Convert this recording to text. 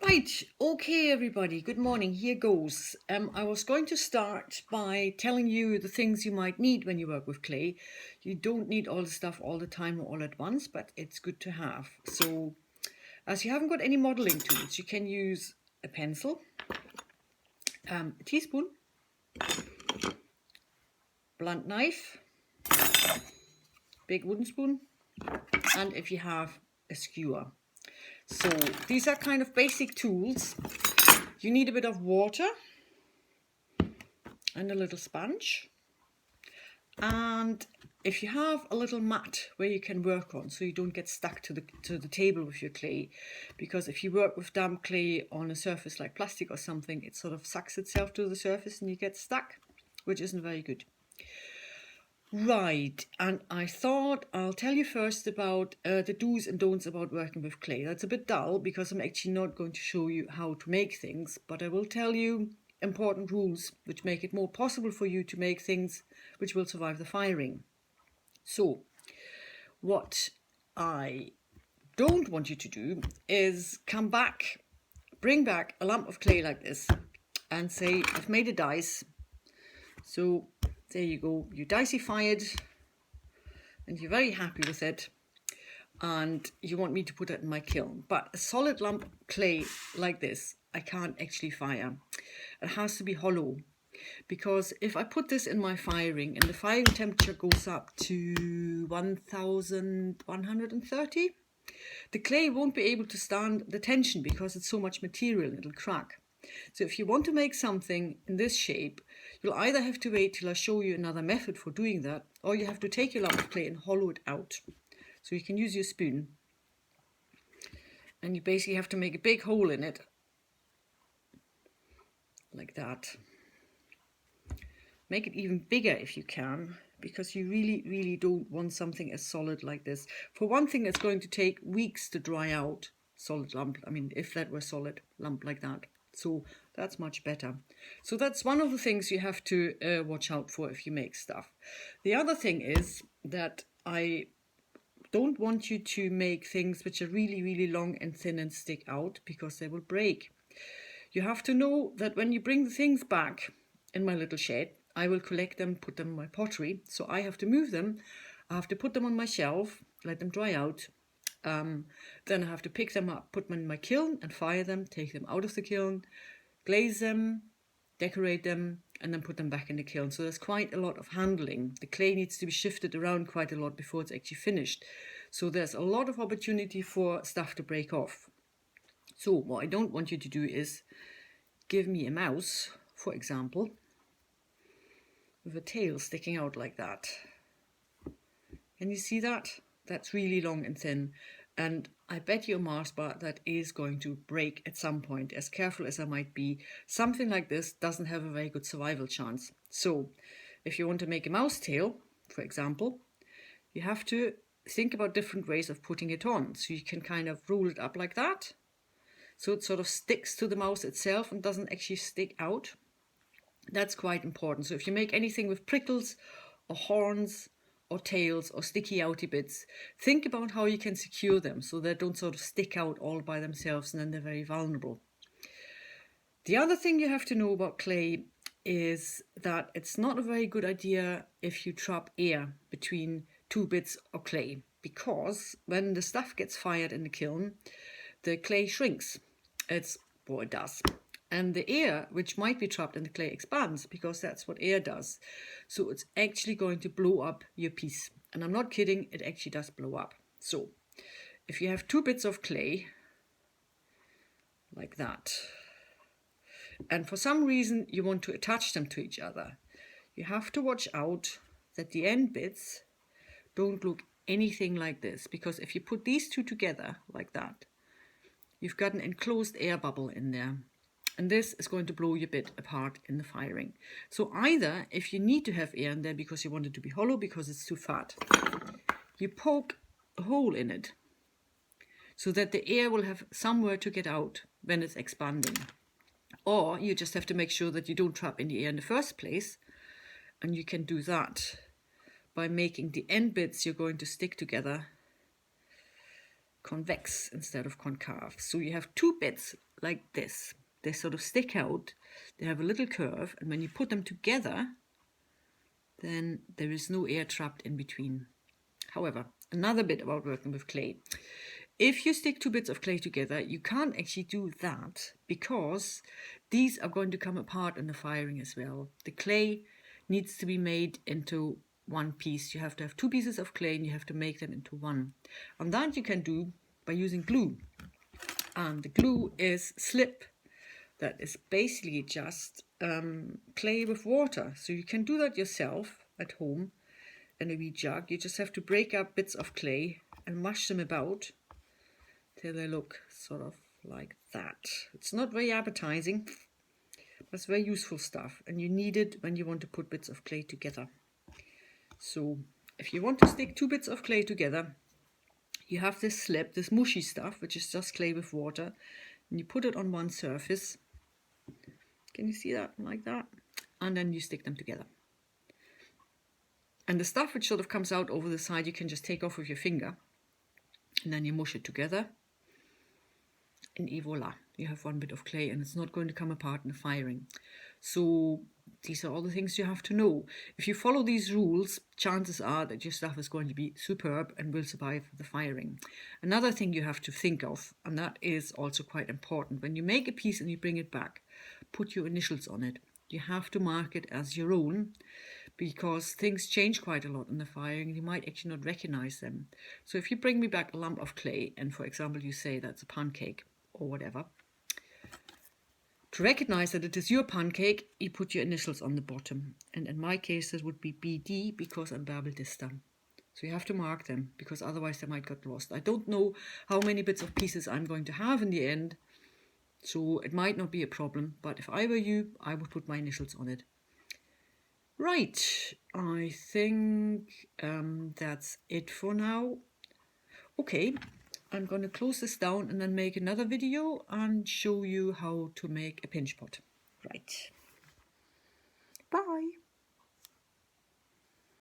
Right, okay everybody, good morning, here goes. I was going to start by telling you the things you might need when you work with clay. You don't need all the stuff all the time or all at once, but it's good to have. So, as you haven't got any modeling tools, you can use a pencil, a teaspoon, blunt knife, big wooden spoon, and if you have a skewer. So, these are kind of basic tools. You need a bit of water and a little sponge. And if you have a little mat where you can work on, so you don't get stuck to the table with your clay, because if you work with damp clay on a surface like plastic or something, it sort of sucks itself to the surface and you get stuck, which isn't very good. Right, and I thought I'll tell you first about the do's and don'ts about working with clay. That's a bit dull because I'm actually not going to show you how to make things, but I will tell you important rules which make it more possible for you to make things which will survive the firing. So, what I don't want you to do is bring back a lump of clay like this and say, I've made a dice. So there you go, you dicey-fired and you're very happy with it and you want me to put it in my kiln. But a solid lump of clay like this, I can't actually fire. It has to be hollow, because if I put this in my firing and the firing temperature goes up to 1130, the clay won't be able to stand the tension because it's so much material and it'll crack. So if you want to make something in this shape, you'll either have to wait till I show you another method for doing that, or you have to take your lump of clay and hollow it out. So you can use your spoon and you basically have to make a big hole in it like that. Make it even bigger if you can, because you really don't want something as solid like this. For one thing, it's going to take weeks to dry out solid lump. I mean, if that were solid lump like that. So that's much better. So that's one of the things you have to watch out for if you make stuff. The other thing is that I don't want you to make things which are really long and thin and stick out, because they will break. You have to know that when you bring the things back in my little shed, I will collect them, put them in my pottery. So I have to move them. I have to put them on my shelf, let them dry out. Then I have to pick them up, put them in my kiln and fire them, take them out of the kiln, glaze them, decorate them, and then put them back in the kiln. So there's quite a lot of handling. The clay needs to be shifted around quite a lot before it's actually finished. So there's a lot of opportunity for stuff to break off. So what I don't want you to do is give me a mouse, for example, with a tail sticking out like that. Can you see that? That's really long and thin. And I bet you a Mars bar that is going to break at some point. As careful as I might be, something like this doesn't have a very good survival chance. So if you want to make a mouse tail, for example, you have to think about different ways of putting it on. So you can kind of roll it up like that, so it sort of sticks to the mouse itself and doesn't actually stick out. That's quite important. So if you make anything with prickles or horns or tails or sticky outy bits, think about how you can secure them so they don't sort of stick out all by themselves and then they're very vulnerable. The other thing you have to know about clay is that it's not a very good idea if you trap air between two bits of clay, because when the stuff gets fired in the kiln, the clay shrinks. It's what it does. And the air, which might be trapped in the clay, expands, because that's what air does. So it's actually going to blow up your piece. And I'm not kidding, it actually does blow up. So if you have two bits of clay, like that, and for some reason you want to attach them to each other, you have to watch out that the end bits don't look anything like this, because if you put these two together like that, you've got an enclosed air bubble in there. And this is going to blow your bit apart in the firing. So either, if you need to have air in there because you want it to be hollow because it's too fat, you poke a hole in it so that the air will have somewhere to get out when it's expanding. Or you just have to make sure that you don't trap any air in the first place. And you can do that by making the end bits you're going to stick together convex instead of concave. So you have two bits like this. They sort of stick out, they have a little curve, and when you put them together, then there is no air trapped in between. However, another bit about working with clay. If you stick two bits of clay together, you can't actually do that because these are going to come apart in the firing as well. The clay needs to be made into one piece. You have to have two pieces of clay and you have to make them into one. And that you can do by using glue. And the glue is slip. That is basically just clay with water. So you can do that yourself at home in a wee jug. You just have to break up bits of clay and mash them about till they look sort of like that. It's not very appetizing, but it's very useful stuff. And you need it when you want to put bits of clay together. So if you want to stick two bits of clay together, you have this slip, this mushy stuff, which is just clay with water. And you put it on one surface. Can you see that? Like that. And then you stick them together. And the stuff which sort of comes out over the side, you can just take off with your finger. And then you mush it together. And voila, you have one bit of clay and it's not going to come apart in the firing. So these are all the things you have to know. If you follow these rules, chances are that your stuff is going to be superb and will survive the firing. Another thing you have to think of, and that is also quite important, when you make a piece and you bring it back, put your initials on it. You have to mark it as your own because things change quite a lot in the firing and you might actually not recognize them. So if you bring me back a lump of clay and, for example, you say that's a pancake or whatever, to recognize that it is your pancake, you put your initials on the bottom. And in my case, this would be BD because I'm Bärbel-Dister. So you have to mark them because otherwise they might get lost. I don't know how many bits of pieces I'm going to have in the end, so it might not be a problem. But if I were you, I would put my initials on it. Right, I think that's it for now. Okay, I'm going to close this down and then make another video and show you how to make a pinch pot. Right. Bye.